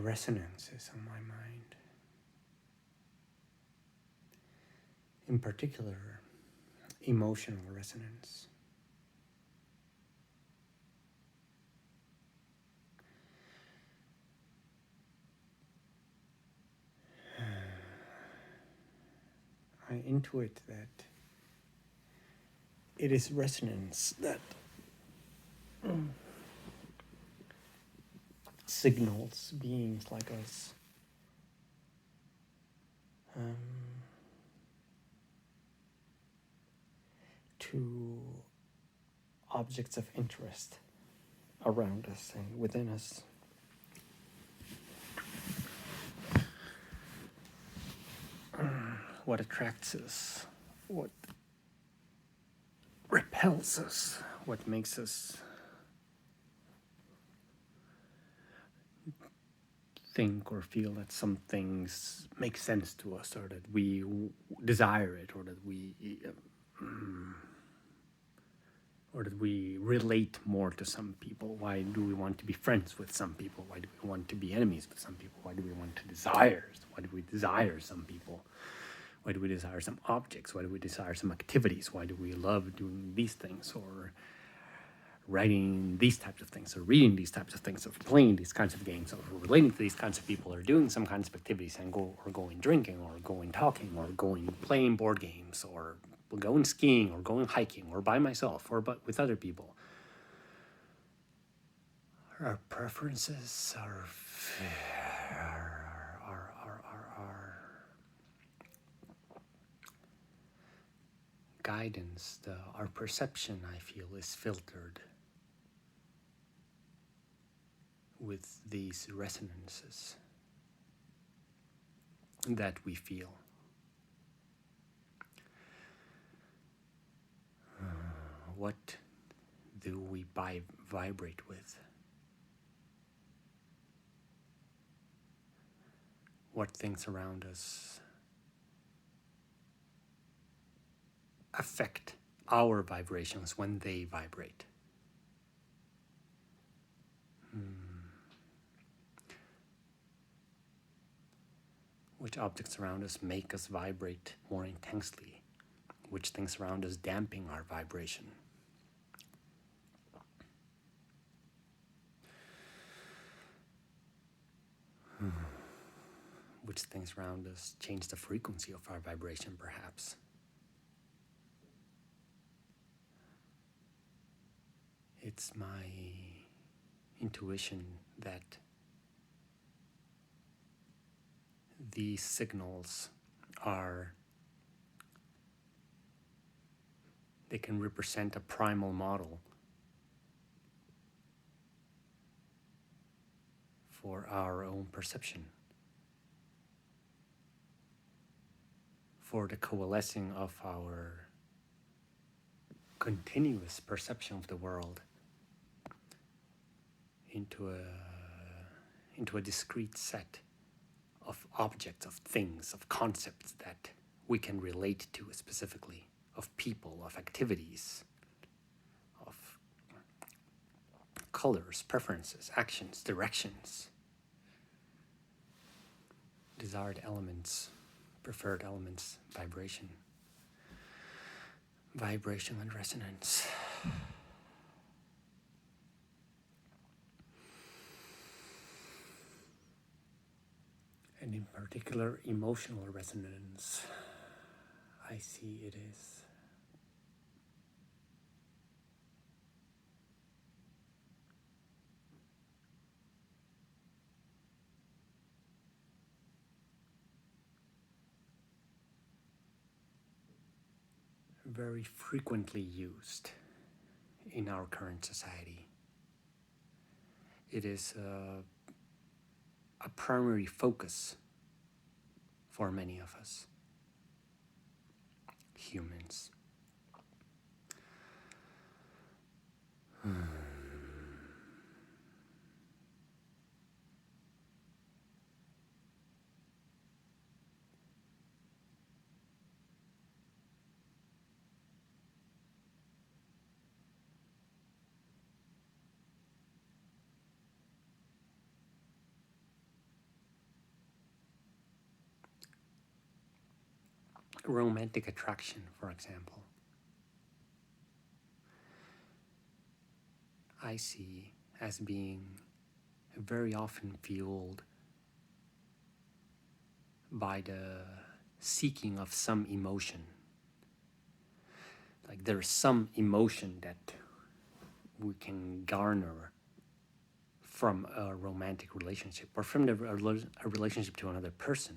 resonances on my mind. In particular, emotional resonance. I intuit that it is resonance that signals beings like us to objects of interest around us and within us. What attracts us, what repels us, what makes us think or feel that some things make sense to us, or that we desire it, or that we relate more to some people. Why do we want to be friends with some people? Why do we want to be enemies with some people? Why do we want to desire? Why do we desire some people? Why do we desire some objects? Why do we desire some activities? Why do we love doing these things, or writing these types of things, or reading these types of things, or playing these kinds of games, or relating to these kinds of people, or doing some kinds of activities, and going drinking, or going talking, or going playing board games, or going skiing, or going hiking, or by myself, or but with other people. Our preferences, our guidance, our perception, I feel, is filtered with these resonances that we feel. What do we vibrate with? What things around us affect our vibrations when they vibrate? Which objects around us make us vibrate more intensely? Which things around us dampen our vibration? Which things around us change the frequency of our vibration, perhaps? It's my intuition that these signals they can represent a primal model for our own perception, for the coalescing of our continuous perception of the world into a discrete set of objects, of things, of concepts that we can relate to specifically, of people, of activities, of colors, preferences, actions, directions, desired elements, preferred elements, vibration and resonance. And in particular, emotional resonance, I see it is very frequently used in our current society. It is a primary focus for many of us humans. romantic attraction, for example, I see as being very often fueled by the seeking of some emotion. Like there's some emotion that we can garner from a romantic relationship or from a relationship to another person.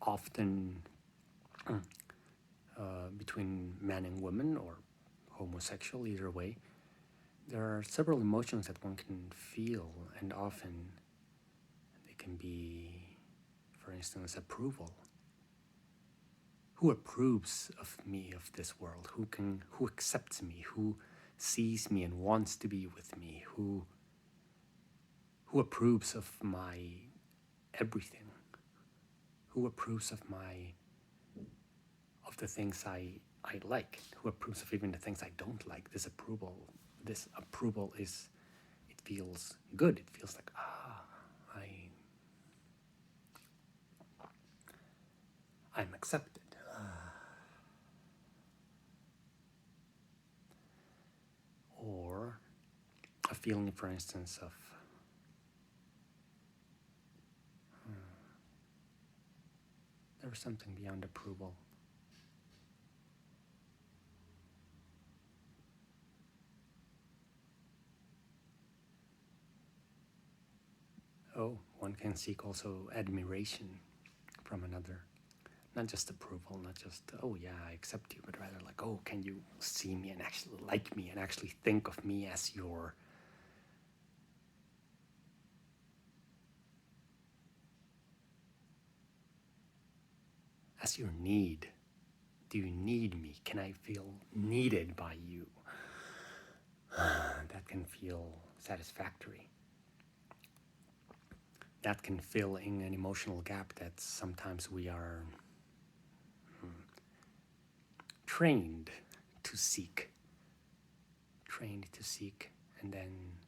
Often between man and woman or homosexual, either way, there are several emotions that one can feel, and often they can be, for instance, approval. Who approves of me, of this world? Who accepts me? Who sees me and wants to be with me? Who approves of my everything? Who approves of the things I like? Who approves of even the things I don't like? This approval is, it feels good. It feels like I'm accepted. Or a feeling, for instance, of there was something beyond approval. Oh, one can seek also admiration from another. Not just approval, not just, oh yeah, I accept you, but rather like, oh, can you see me and actually like me and actually think of me as your need? Do you need me? Can I feel needed by you? That can feel satisfactory. That can fill in an emotional gap that sometimes we are trained to seek. And then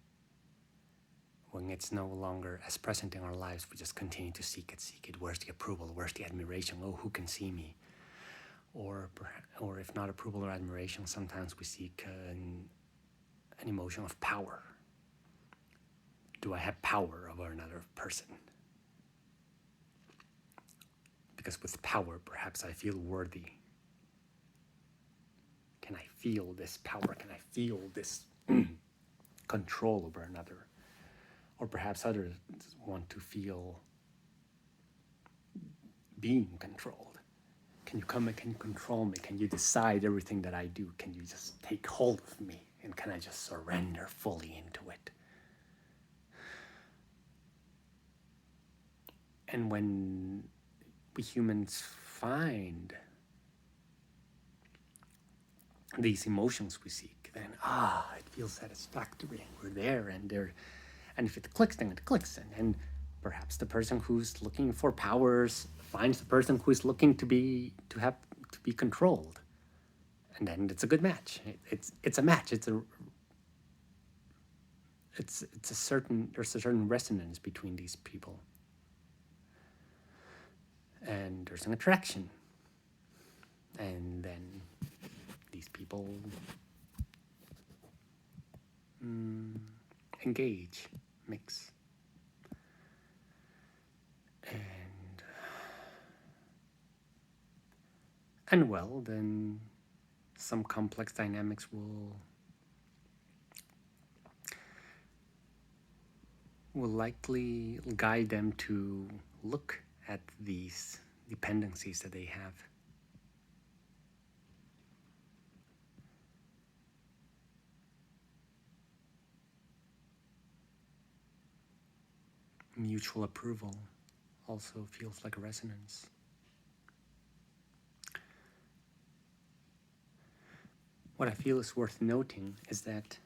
when it's no longer as present in our lives, we just continue to seek it. Where's the approval? Where's the admiration? Oh, who can see me? Or if not approval or admiration, sometimes we seek an emotion of power. Do I have power over another person? Because with power, perhaps I feel worthy. Can I feel this power? Can I feel this control over another? Or perhaps others want to feel being controlled. Can you come and can you control me? Can you decide everything that I do? Can you just take hold of me? And can I just surrender fully into it? And when we humans find these emotions we seek, then it feels satisfactory, and we're there, and if it clicks, then it clicks, and perhaps the person who's looking for powers finds the person who's looking to be controlled, and then it's a good match. It's a match. There's a certain resonance between these people, and there's an attraction, and then these people engage, mix, and well, then some complex dynamics will likely guide them to look at these dependencies that they have. Mutual approval also feels like a resonance. What I feel is worth noting is that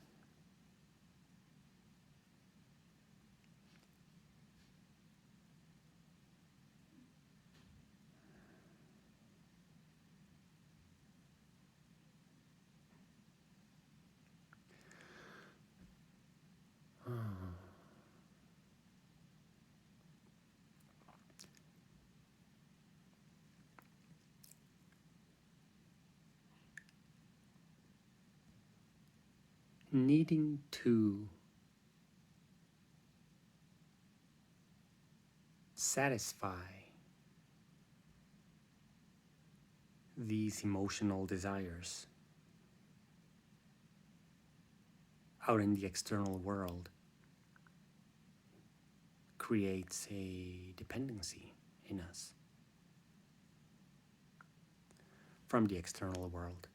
needing to satisfy these emotional desires out in the external world creates a dependency in us from the external world.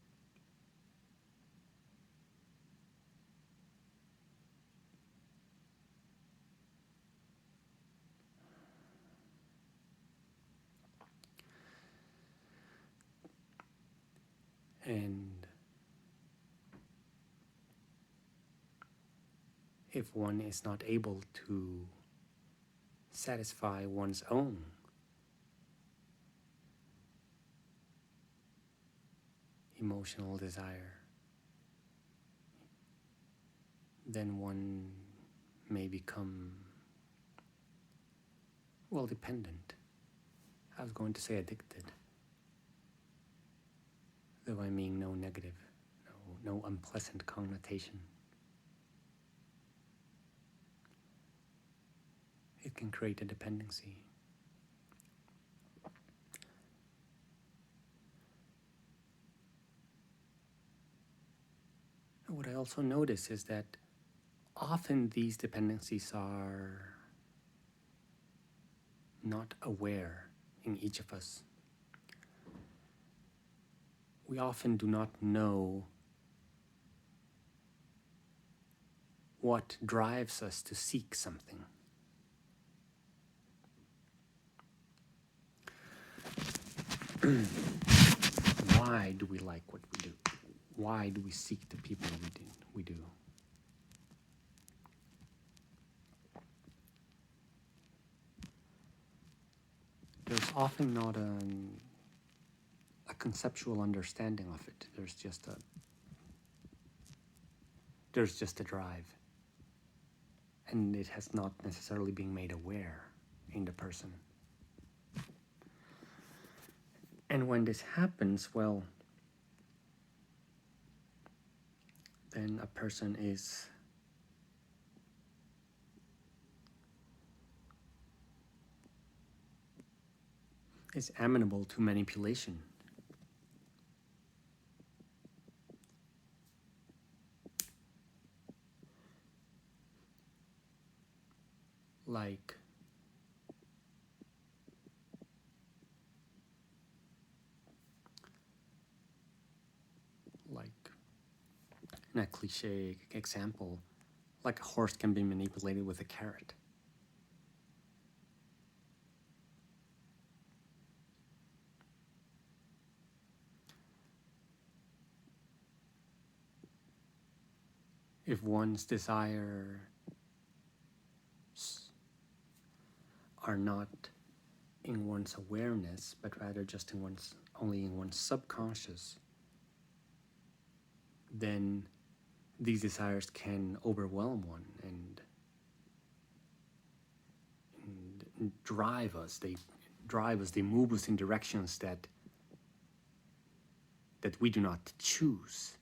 And if one is not able to satisfy one's own emotional desire, then one may become, well, dependent. I was going to say addicted, though I mean no negative, no unpleasant connotation. It can create a dependency. And what I also notice is that often these dependencies are not aware in each of us. We often do not know what drives us to seek something. Why do we like what we do? Why do we seek the people we do? There's often not a conceptual understanding of it. There's just a drive. And it has not necessarily been made aware in the person. And when this happens, well, then a person is amenable to manipulation. Like in a cliche example, like a horse can be manipulated with a carrot. If one's desires are not in one's awareness, but rather just only in one's subconscious, then these desires can overwhelm one and drive us. They move us in directions that we do not choose.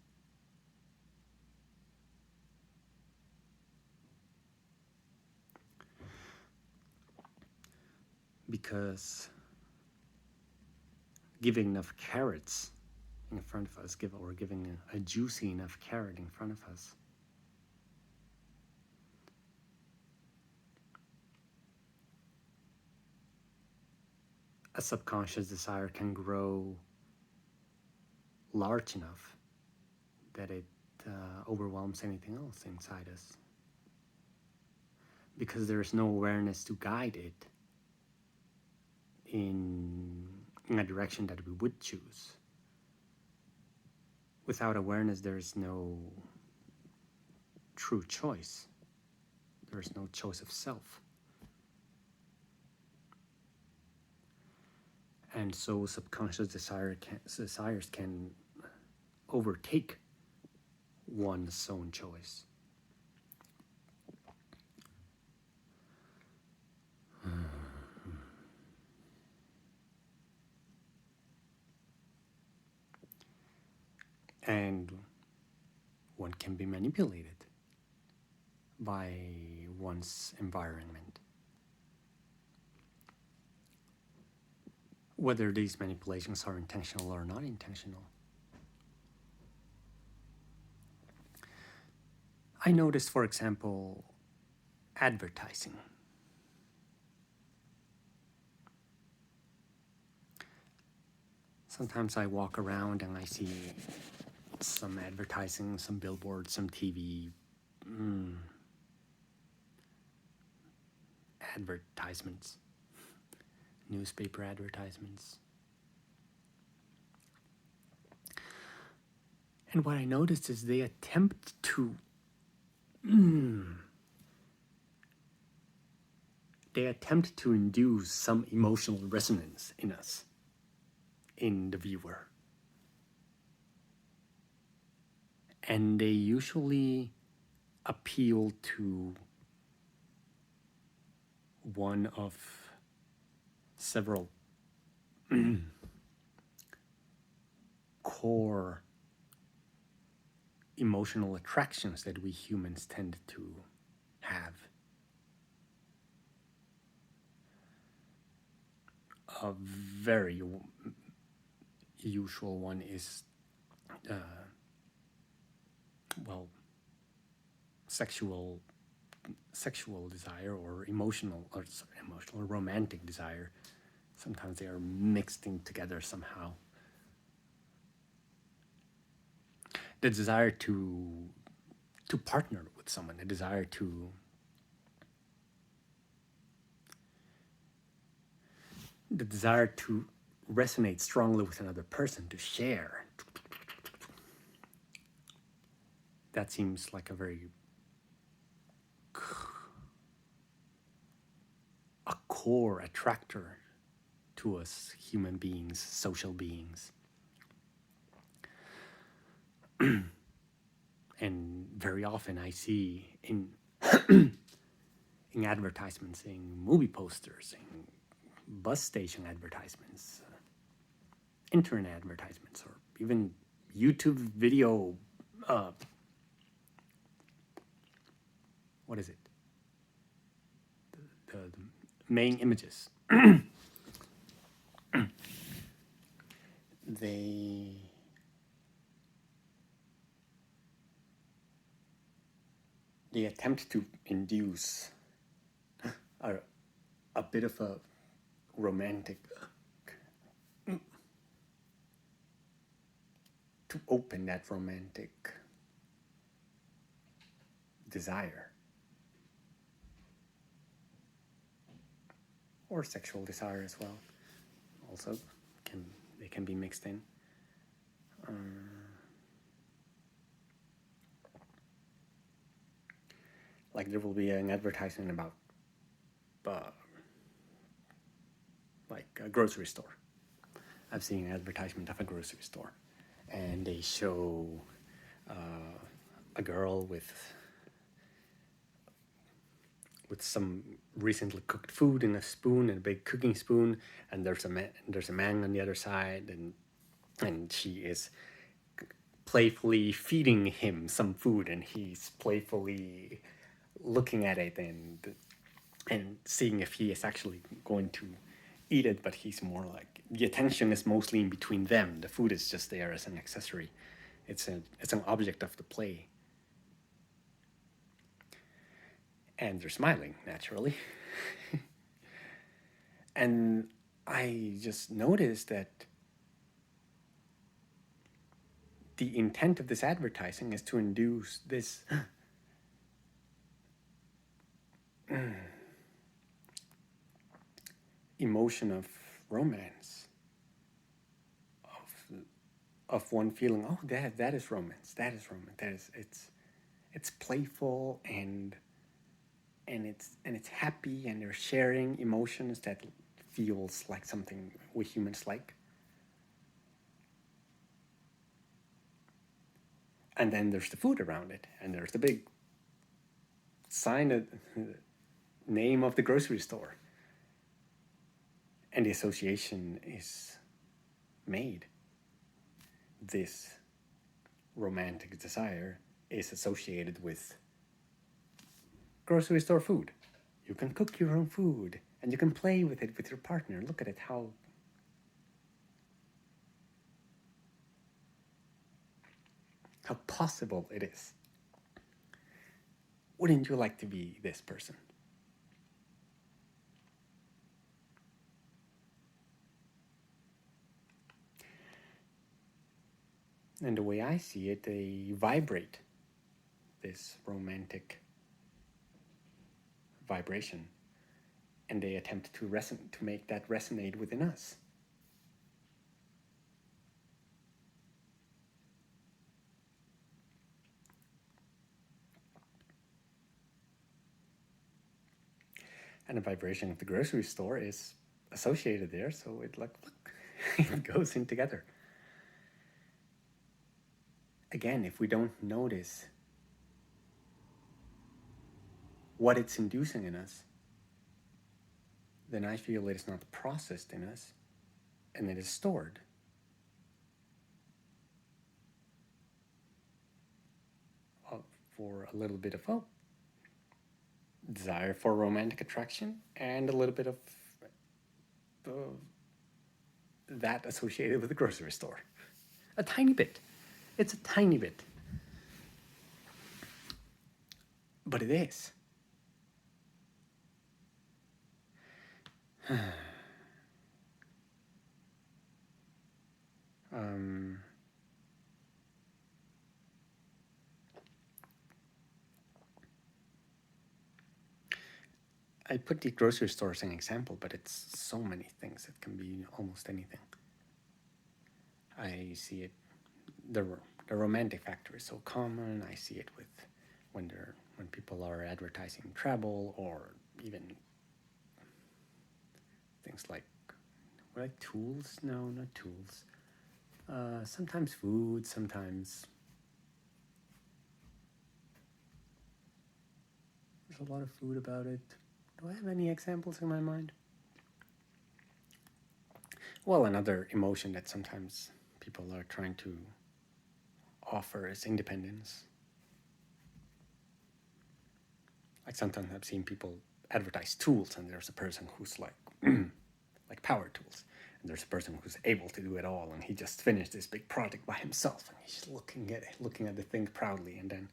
Because giving enough carrots in front of us, giving a juicy enough carrot in front of us, a subconscious desire can grow large enough that it overwhelms anything else inside us. Because there is no awareness to guide it in a direction that we would choose. Without awareness, there is no true choice. There is no choice of self. And so subconscious desires can overtake one's own choice. And one one can be manipulated by one's environment. Whether these manipulations are intentional or not intentional. I noticed, for example, advertising. Sometimes I walk around and I see some advertising, some billboards, some TV advertisements, newspaper advertisements. And what I noticed is they attempt to induce some emotional resonance in us, in the viewer. And they usually appeal to one of several core emotional attractions that we humans tend to have. A very usual one is sexual desire or emotional romantic desire. Sometimes they are mixed in together somehow. The desire to partner with someone, the desire to resonate strongly with another person, to share. That seems like a core attractor to us human beings, social beings. And very often I see in advertisements, in movie posters, in bus station advertisements, internet advertisements, or even YouTube video, what is it? The main images. They attempt to induce a bit of a romantic, to open that romantic desire or sexual desire as well. Also, they can be mixed in. Like there will be an advertisement about like a grocery store. I've seen an advertisement of a grocery store, and they show a girl with some recently cooked food in a spoon, and a big cooking spoon, and there's a man on the other side, and she is playfully feeding him some food, and he's playfully looking at it and seeing if he is actually going to eat it, but he's more like, the attention is mostly in between them. The food is just there as an accessory. It's an object of the play. And they're smiling, naturally. And I just noticed that the intent of this advertising is to induce this emotion of romance, of one feeling, oh, that is romance. That is romance. It's playful and it's happy, and they're sharing emotions that feels like something we humans like. And then there's the food around it, and there's the big sign, name of the grocery store, and the association is made. This romantic desire is associated with grocery store food. You can cook your own food and you can play with it with your partner. Look at it, how possible it is. Wouldn't you like to be this person? And the way I see it, they vibrate this romantic vibration, and they attempt to make that resonate within us. And the vibration of the grocery store is associated there, so it look, it goes in together. Again, if we don't notice what it's inducing in us, then I feel it is not processed in us, and it is stored. For a little bit of desire for romantic attraction, and a little bit of that associated with the grocery store. A tiny bit. It's a tiny bit. But it is. I put the grocery store as an example, but it's so many things. It can be almost anything. I see it, the romantic factor is so common. I see it with when people are advertising travel, or even things like tools. No, not tools. Sometimes food, sometimes there's a lot of food about it. Do I have any examples in my mind? Well, another emotion that sometimes people are trying to offer is independence. Like sometimes I've seen people advertise tools, and there's a person who's like like power tools, and there's a person who's able to do it all, and he just finished this big project by himself, and he's looking at the thing proudly, and then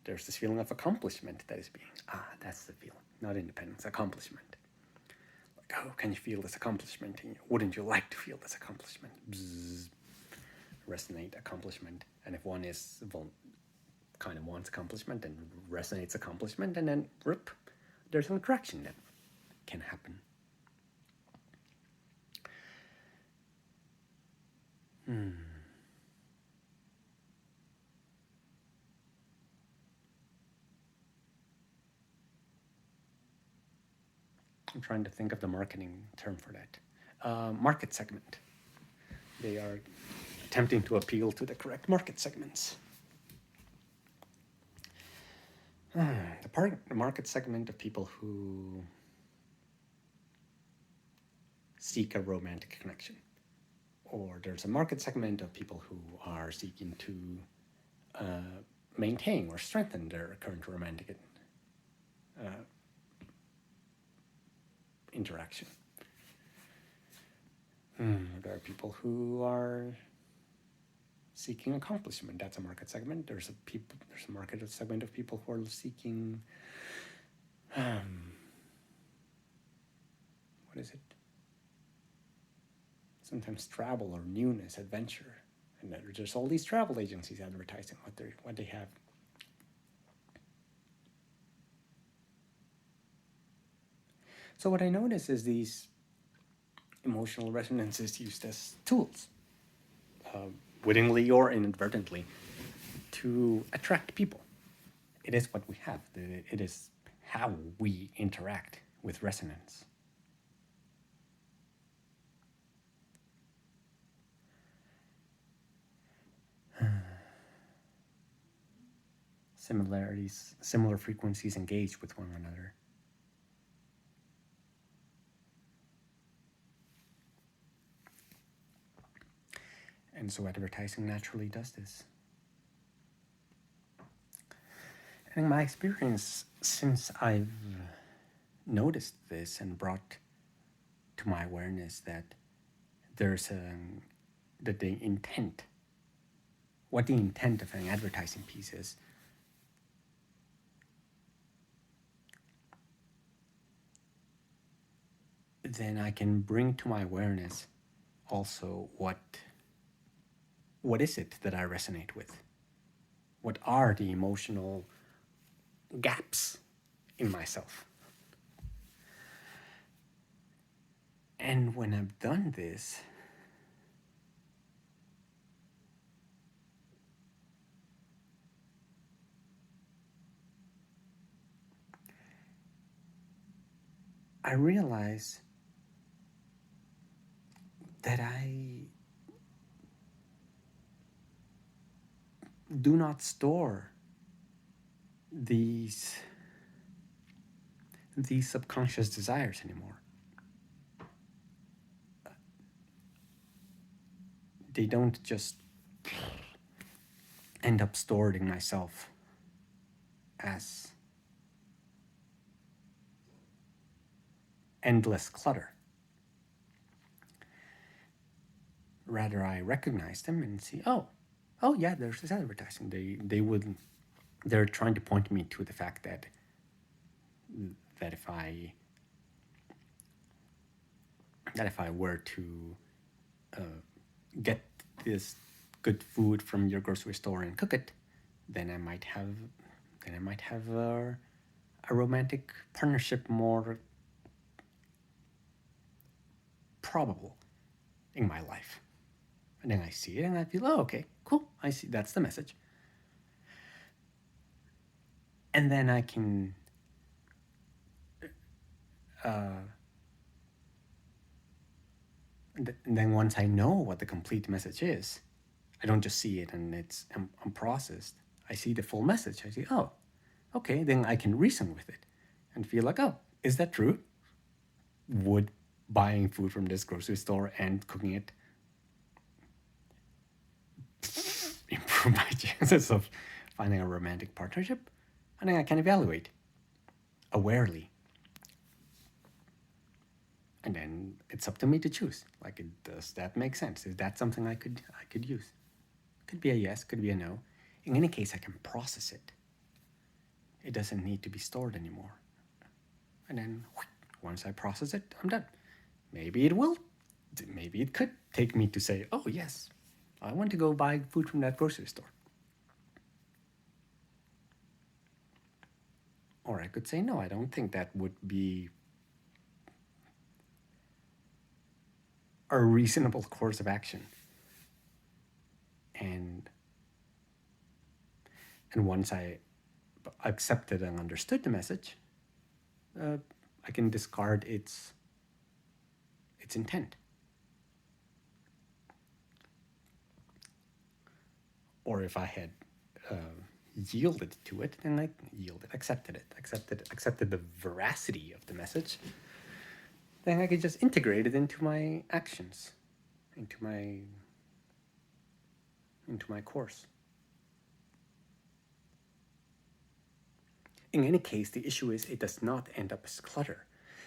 there's this feeling of accomplishment that is being, that's the feeling, not independence, accomplishment. Like, oh, can you feel this accomplishment? And wouldn't you like to feel this accomplishment? Bzzz. Resonate accomplishment. And if one is kind of wants accomplishment and resonates accomplishment, and then rip, there's an attraction that can happen. I'm trying to think of the marketing term for that. Market segment. They are attempting to appeal to the correct market segments. The market segment of people who seek a romantic connection. Or there's a market segment of people who are seeking to maintain or strengthen their current romantic interaction. There are people who are seeking accomplishment. That's a market segment. There's a market segment of people who are seeking what is it? Sometimes travel or newness, adventure. And there's all these travel agencies advertising what they have. So what I notice is these emotional resonances used as tools, wittingly or inadvertently, to attract people. It is what we have. It is how we interact with resonance. Similar frequencies engage with one another. And so advertising naturally does this. I think my experience since I've noticed this and brought to my awareness that there's that the intent, what the intent of an advertising piece is, then I can bring to my awareness also what is it that I resonate with? What are the emotional gaps in myself? And when I've done this, I realize that I do not store these subconscious desires anymore. They don't just end up stored in myself as endless clutter. Rather, I recognize them and see, oh yeah, there's this advertising. They're trying to point me to the fact that if I were to get this good food from your grocery store and cook it, then I might have a romantic partnership more probable in my life. And then I see it and I feel, oh, okay, cool. I see, that's the message. And then I can and then once I know what the complete message is, I don't just see it and it's unprocessed. I see the full message. I see, oh, okay, then I can reason with it and feel like, oh, is that true? Would buying food from this grocery store and cooking it improve my chances of finding a romantic partnership? I think I can evaluate awarely. And then it's up to me to choose. Like, does that make sense? Is that something I could use? Could be a yes, could be a no. In any case, I can process it. It doesn't need to be stored anymore. And then once I process it, I'm done. Maybe it could take me to say, oh yes, I want to go buy food from that grocery store. Or I could say, no, I don't think that would be a reasonable course of action. And once I accepted and understood the message, I can discard its intent. Or if I had yielded to it, then I accepted the veracity of the message, then I could just integrate it into my actions, into my course. In any case, the issue is it does not end up as clutter,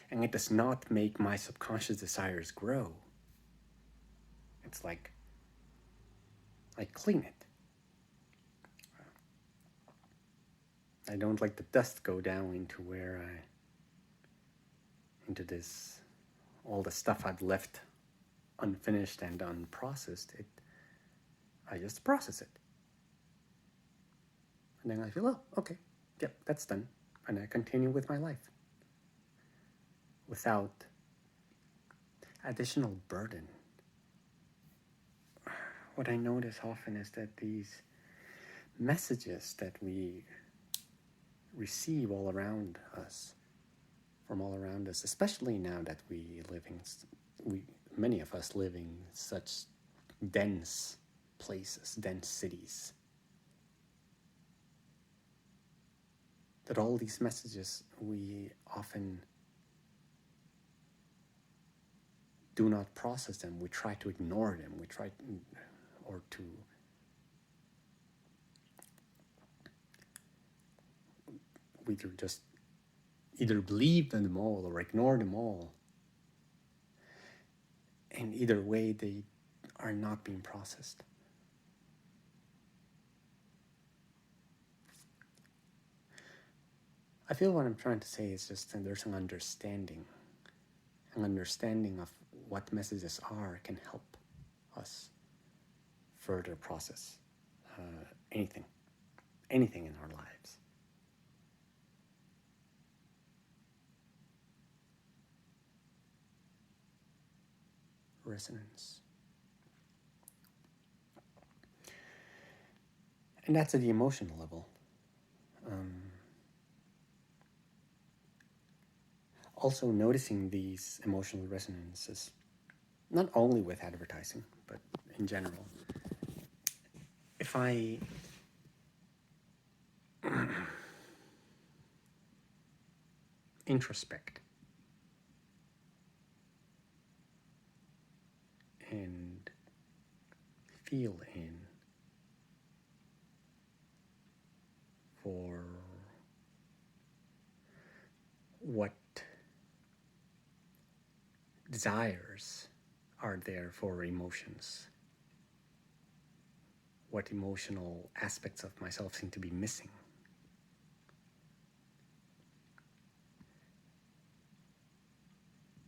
and it does not make my subconscious desires grow. It's like I clean it. I don't let the dust go down into all the stuff I've left unfinished and unprocessed. I just process it. And then I feel, oh, okay, yep, that's done. And I continue with my life without additional burden. What I notice often is that these messages that we receive all around us, from all around us, especially now that many of us live in such dense places, dense cities, that all these messages, we often do not process them. We try to ignore them. we just either believe in them all or ignore them all. And either way, they are not being processed. I feel what I'm trying to say is just that there's an understanding of what messages are can help us further process anything in our lives. Resonance. And that's at the emotional level. Also noticing these emotional resonances, not only with advertising, but in general. If I introspect and feel in for what desires are there for emotions, what emotional aspects of myself seem to be missing.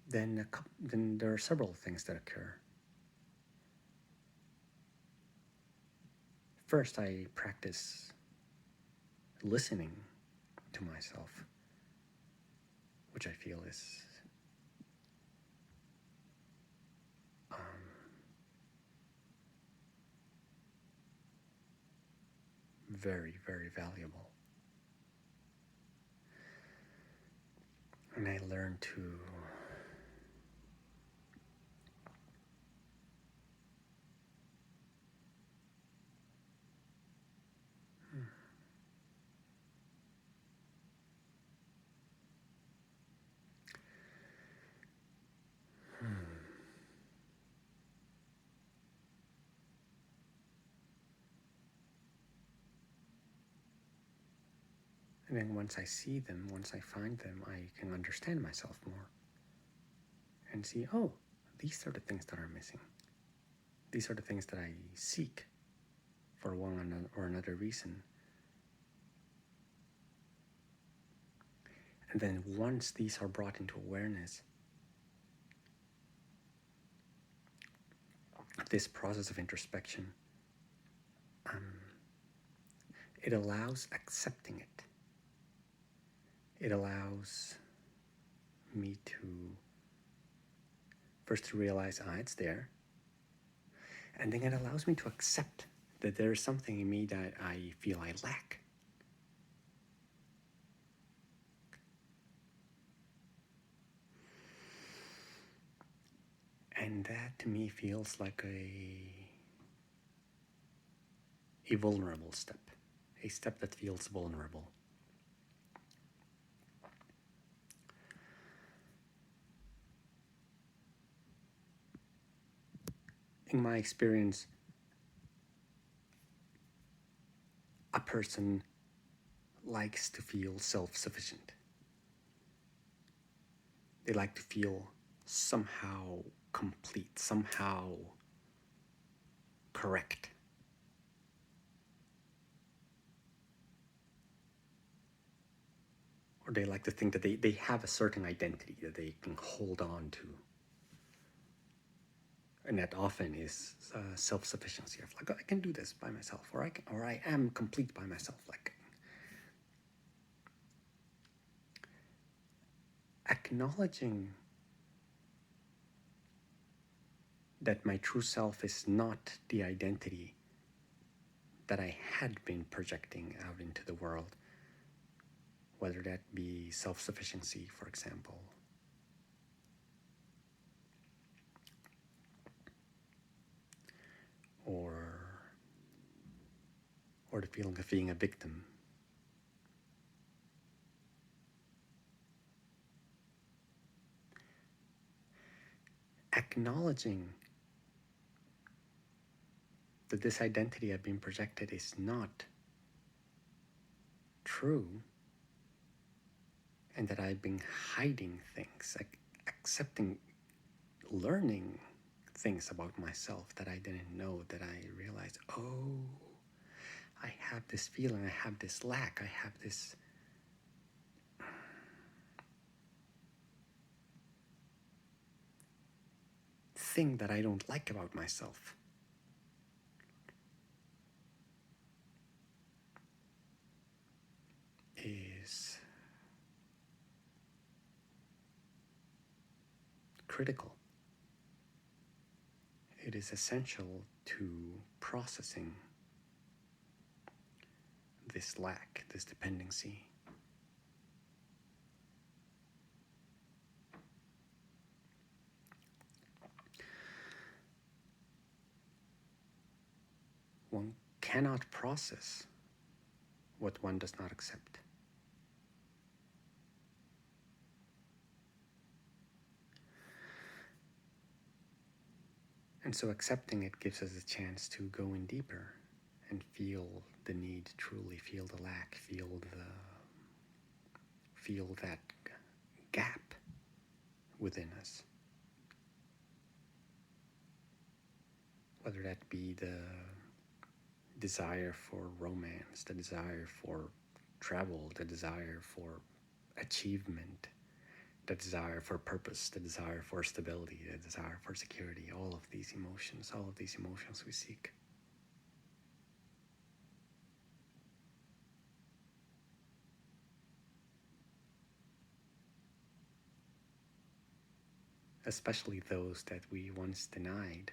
Then there are several things that occur. First, I practice listening to myself, which I feel is very, very valuable. And I learn to and then once I see them, once I find them, I can understand myself more and see, oh, these are the things that are missing. These are the things that I seek for one or another reason. And then once these are brought into awareness, this process of introspection, it allows accepting it. It allows me to first to realize, it's there. And then it allows me to accept that there is something in me that I feel I lack. And that to me feels like a vulnerable step, a step that feels vulnerable. In my experience, a person likes to feel self-sufficient. They like to feel somehow complete, somehow correct. Or they like to think that they have a certain identity that they can hold on to. And that often is self-sufficiency of like, oh, I can do this by myself, or I am complete by myself. Like acknowledging that my true self is not the identity that I had been projecting out into the world, whether that be self-sufficiency, for example, or the feeling of being a victim. Acknowledging that this identity I've been projected is not true and that I've been hiding things, accepting, learning things about myself that I didn't know, that I realized, oh, I have this feeling, I have this lack, I have this thing that I don't like about myself. Is critical. It is essential to processing this lack, this dependency. One cannot process what one does not accept. And so accepting it gives us a chance to go in deeper and feel the need, truly feel the lack, feel that gap within us. Whether that be the desire for romance, the desire for travel, the desire for achievement, the desire for purpose, the desire for stability, the desire for security, all of these emotions we seek. Especially those that we once denied.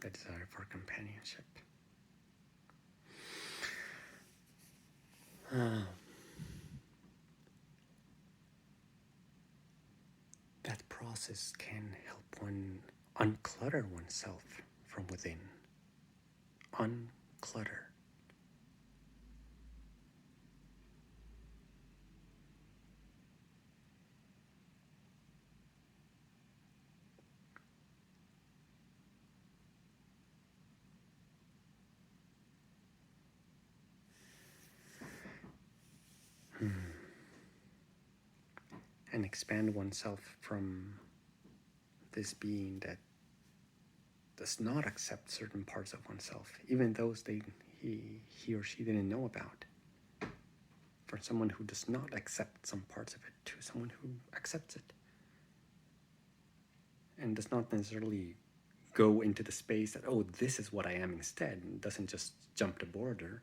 The desire for companionship. That process can help one unclutter oneself from within. Unclutter. And expand oneself from this being that does not accept certain parts of oneself, even those he or she didn't know about. For someone who does not accept some parts of it, to someone who accepts it. And does not necessarily go into the space that, oh, this is what I am instead, and doesn't just jump the border,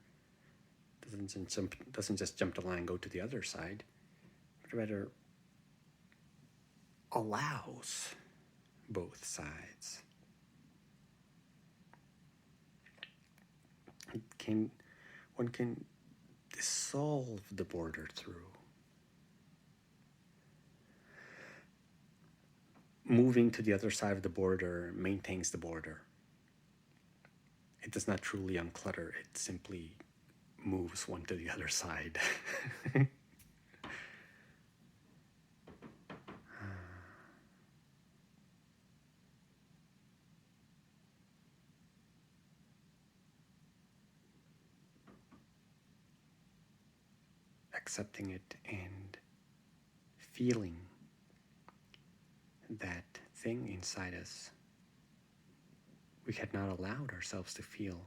doesn't just jump the line and go to the other side, but rather allows both sides. One can dissolve the border through. Moving to the other side of the border maintains the border. It does not truly unclutter, it simply moves one to the other side. Accepting it and feeling that thing inside us we had not allowed ourselves to feel.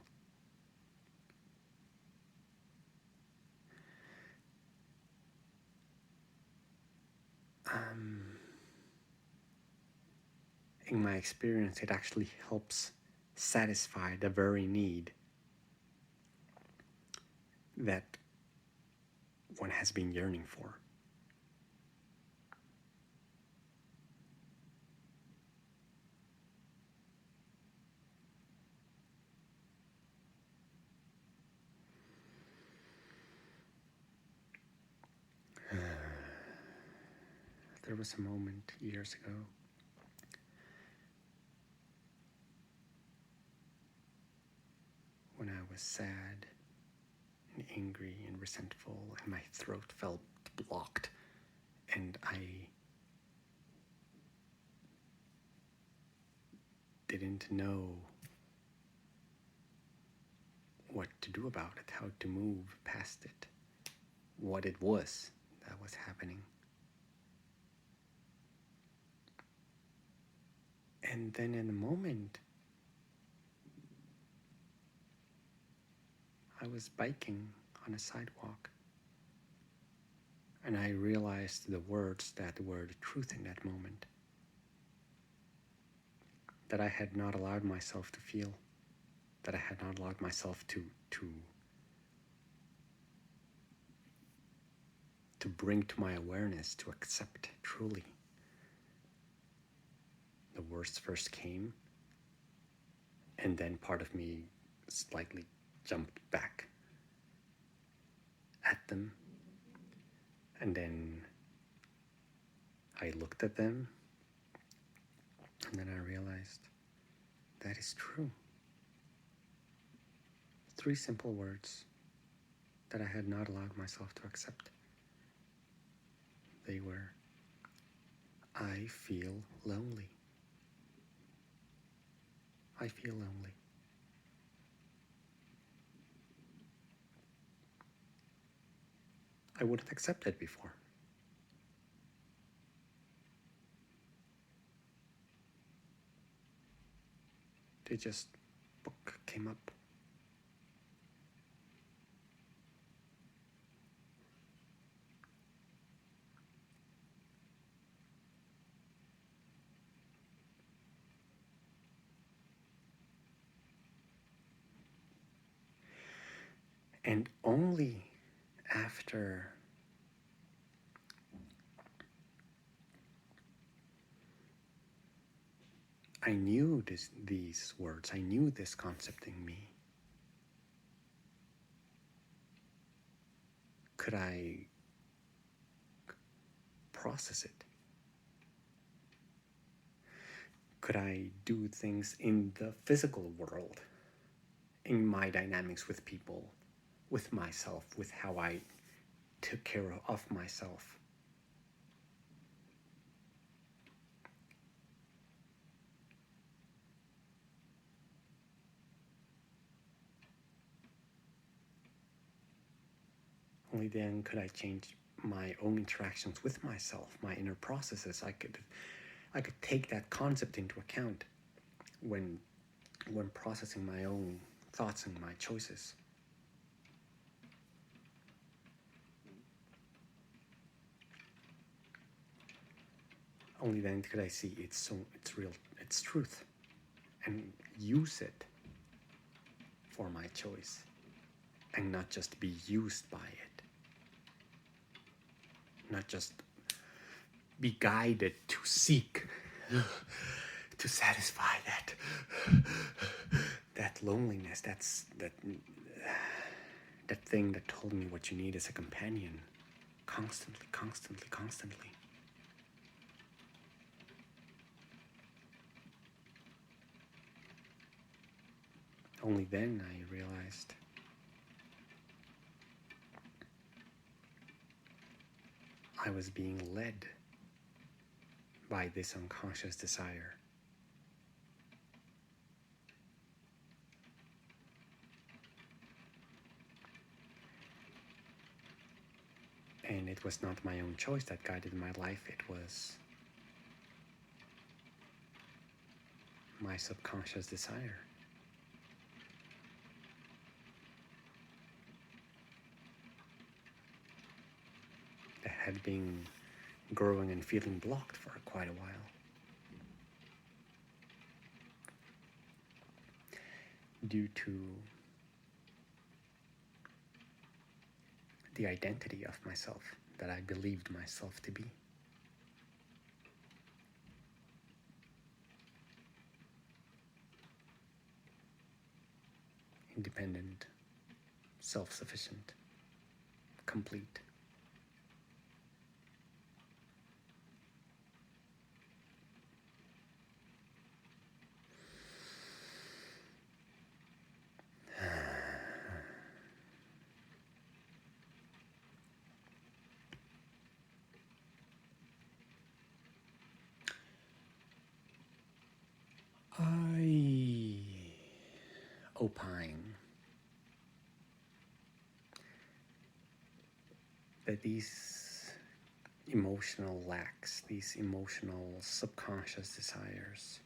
In my experience, it actually helps satisfy the very need that one has been yearning for. There was a moment years ago when I was sad and angry and resentful, and my throat felt blocked, and I didn't know what to do about it, how to move past it, what it was that was happening. And then in a moment, I was biking on a sidewalk, and I realized the words that were the truth in that moment, that I had not allowed myself to feel, that I had not allowed myself to bring to my awareness, to accept truly. The words first came, and then part of me slightly jumped back at them, and then I looked at them, and then I realized that is true. 3 simple words that I had not allowed myself to accept. They were, I feel lonely. I feel lonely. I wouldn't accept it before. They just came up. And only after I knew these words, I knew this concept in me, could I process it? Could I do things in the physical world, in my dynamics with people, with myself, with how I took care of myself? Only then could I change my own interactions with myself, my inner processes. I could take that concept into account when processing my own thoughts and my choices. Only then could I see it's real, it's truth, and use it for my choice, and not just be used by it. Not just be guided to seek, to satisfy that loneliness, that thing that told me what you need is a companion, constantly. Only then I realized I was being led by this unconscious desire. And it was not my own choice that guided my life, it was my subconscious desire. That had been growing and feeling blocked for quite a while. Due to the identity of myself that I believed myself to be. Independent, self-sufficient, complete. I opine that these emotional lacks, these emotional subconscious desires,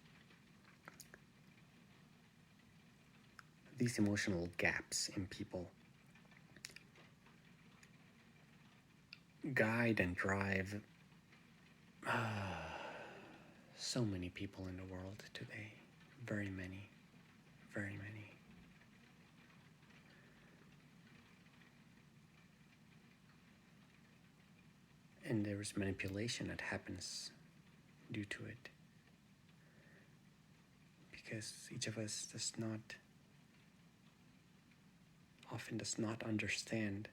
these emotional gaps in people guide and drive so many people in the world today. Very many, very many. And there is manipulation that happens due to it. Because each of us often does not understand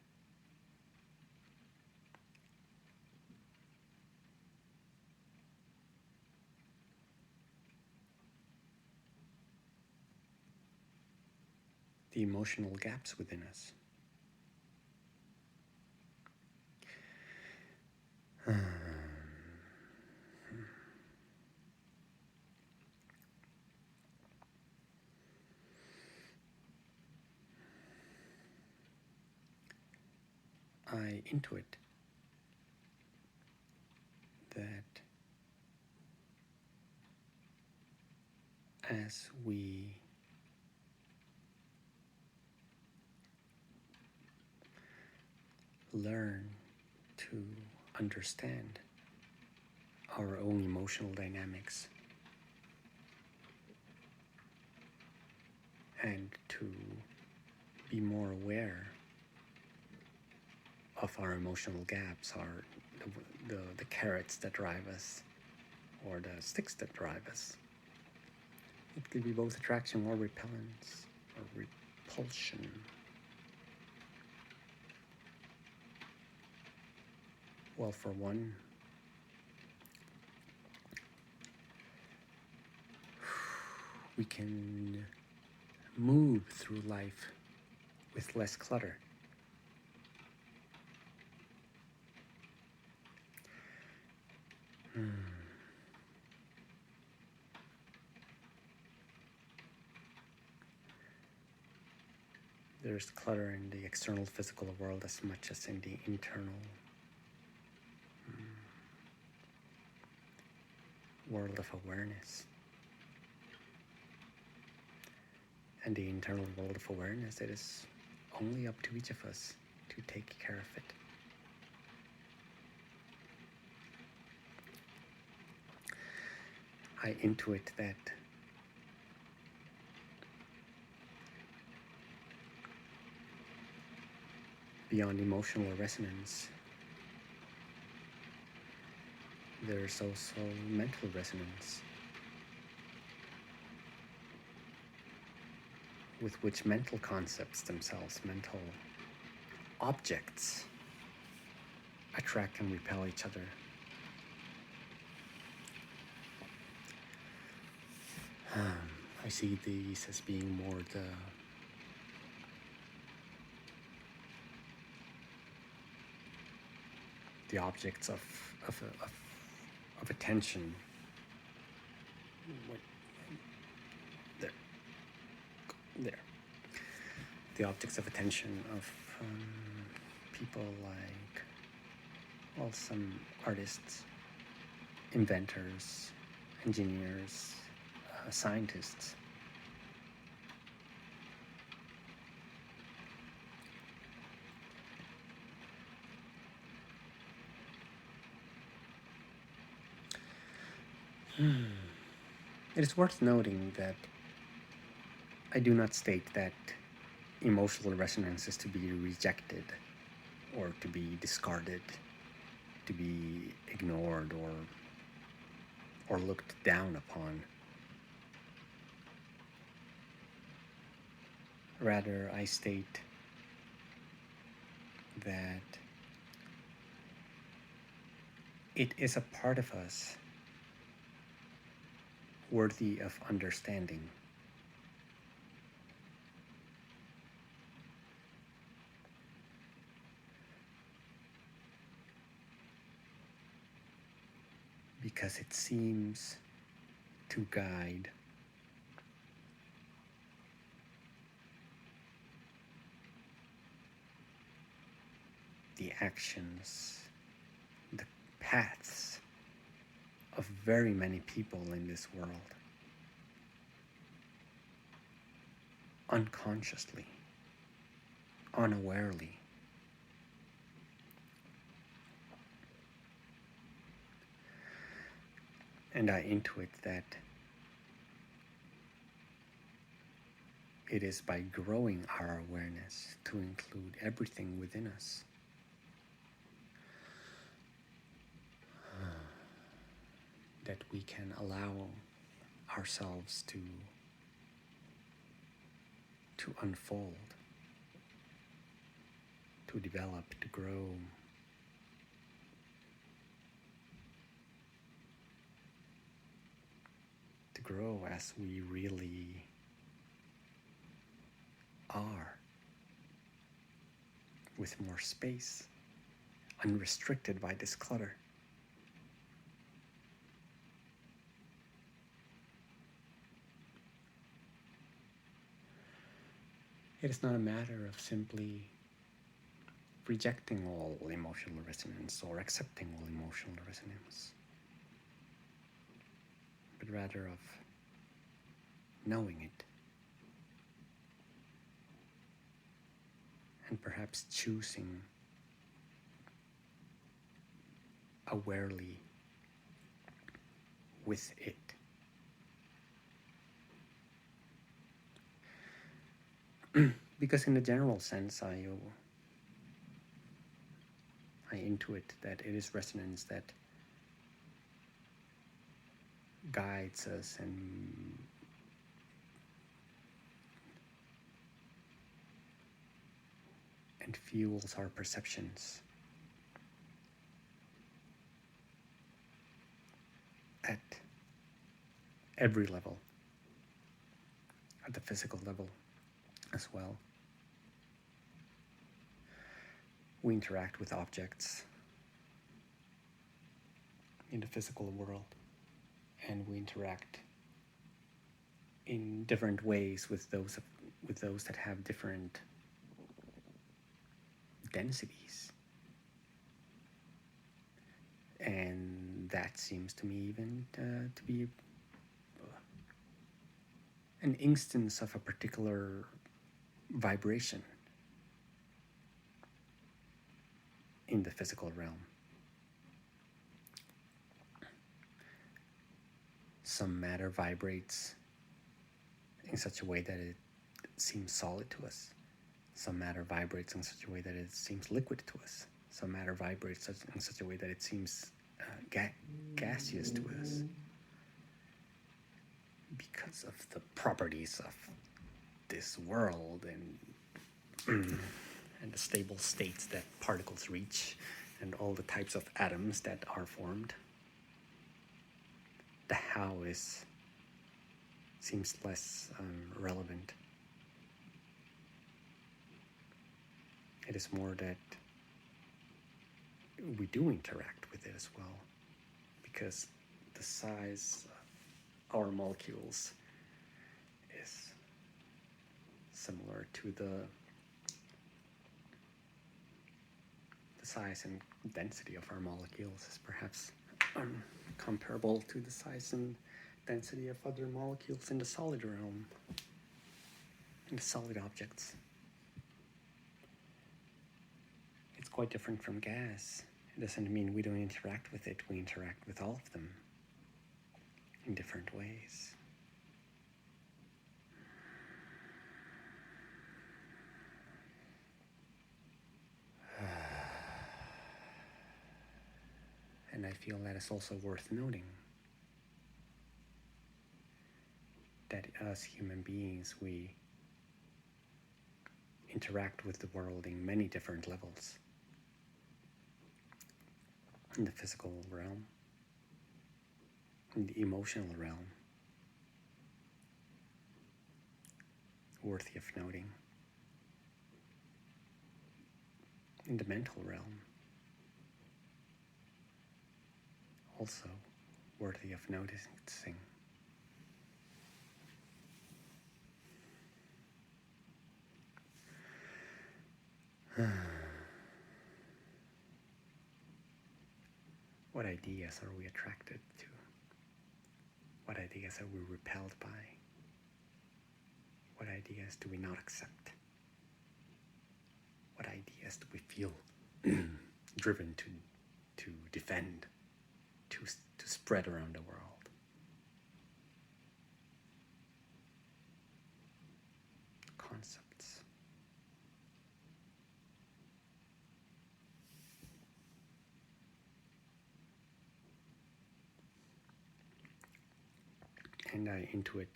the emotional gaps within us. I intuit that as we learn to understand our own emotional dynamics and to be more aware of our emotional gaps, the carrots that drive us or the sticks that drive us. It could be both attraction or repellence or repulsion. Well, for one, we can move through life with less clutter. There's clutter in the external physical world as much as in the internal world of awareness. And the internal world of awareness, it is only up to each of us to take care of it. I intuit that beyond emotional resonance, there's also mental resonance, with which mental concepts themselves, mental objects, attract and repel each other. I see these as being more the objects of attention. There. The objects of attention of people like, well, some artists, inventors, engineers, scientists. It is worth noting that I do not state that emotional resonance is to be rejected or to be discarded, to be ignored or looked down upon. Rather, I state that it is a part of us worthy of understanding. Because it seems to guide the actions, the paths of very many people in this world, unconsciously, unawarely. And I intuit that it is by growing our awareness to include everything within us that we can allow ourselves to unfold, to develop, to grow. To grow as we really are, with more space, unrestricted by this clutter. It is not a matter of simply rejecting all emotional resonance or accepting all emotional resonance, but rather of knowing it and perhaps choosing awarely with it. Because in the general sense, I intuit that it is resonance that guides us and fuels our perceptions at every level, at the physical level as well. We interact with objects in the physical world, and we interact in different ways with those that have different densities. And that seems to me even to be an instance of a particular vibration in the physical realm. Some matter vibrates in such a way that it seems solid to us. Some matter vibrates in such a way that it seems liquid to us. Some matter vibrates in such a way that it seems gaseous to us, because of the properties of this world and the stable states that particles reach and all the types of atoms that are formed. The how seems less relevant. It is more that we do interact with it as well, because the size of our molecules is similar to the size and density of our molecules is perhaps comparable to the size and density of other molecules in the solid realm, in the solid objects. It's quite different from gas. It doesn't mean we don't interact with it. We interact with all of them in different ways. And I feel that it's also worth noting that as human beings, we interact with the world in many different levels. In the physical realm, in the emotional realm, worthy of noting. In the mental realm, also worthy of noticing. What ideas are we attracted to? What ideas are we repelled by? What ideas do we not accept? What ideas do we feel driven to defend, to spread around the world? Concepts. And I intuit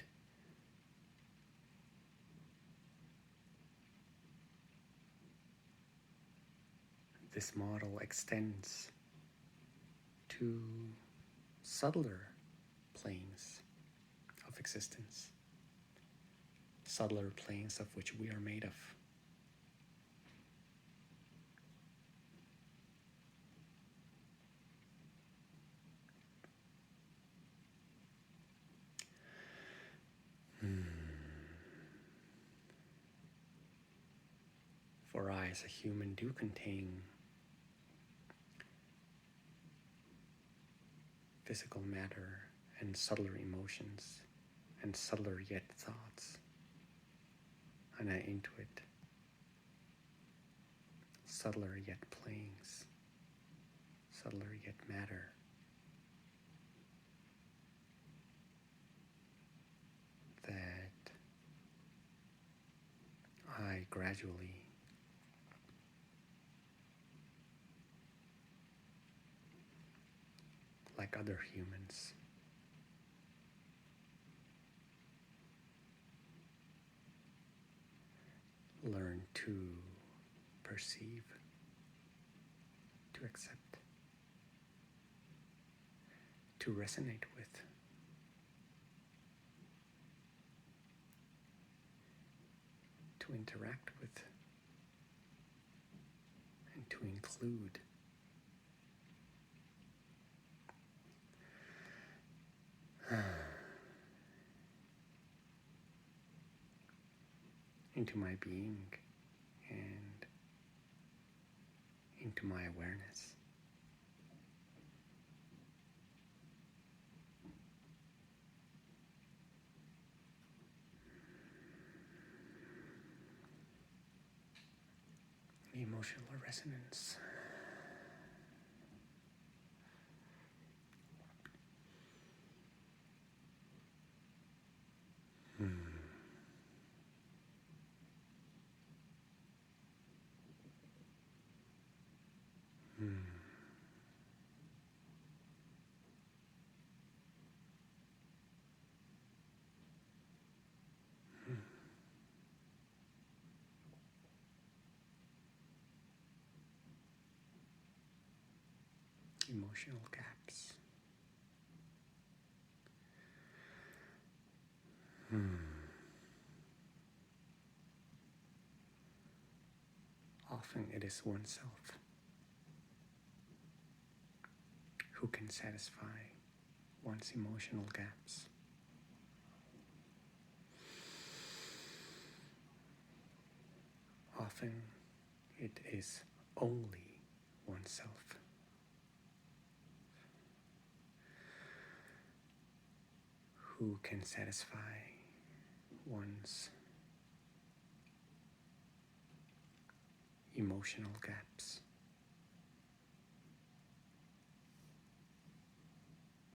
this model extends to subtler planes of existence, subtler planes of which we are made of. For I, as a human, do contain physical matter and subtler emotions and subtler yet thoughts. And I intuit subtler yet planes, subtler yet matter. That I gradually like other humans learn to perceive, to accept, to resonate with, to interact with, and to include. Into my being and into my awareness. Emotional resonance. Emotional gaps. Often it is oneself who can satisfy one's emotional gaps. Often it is only oneself who can satisfy one's emotional gaps.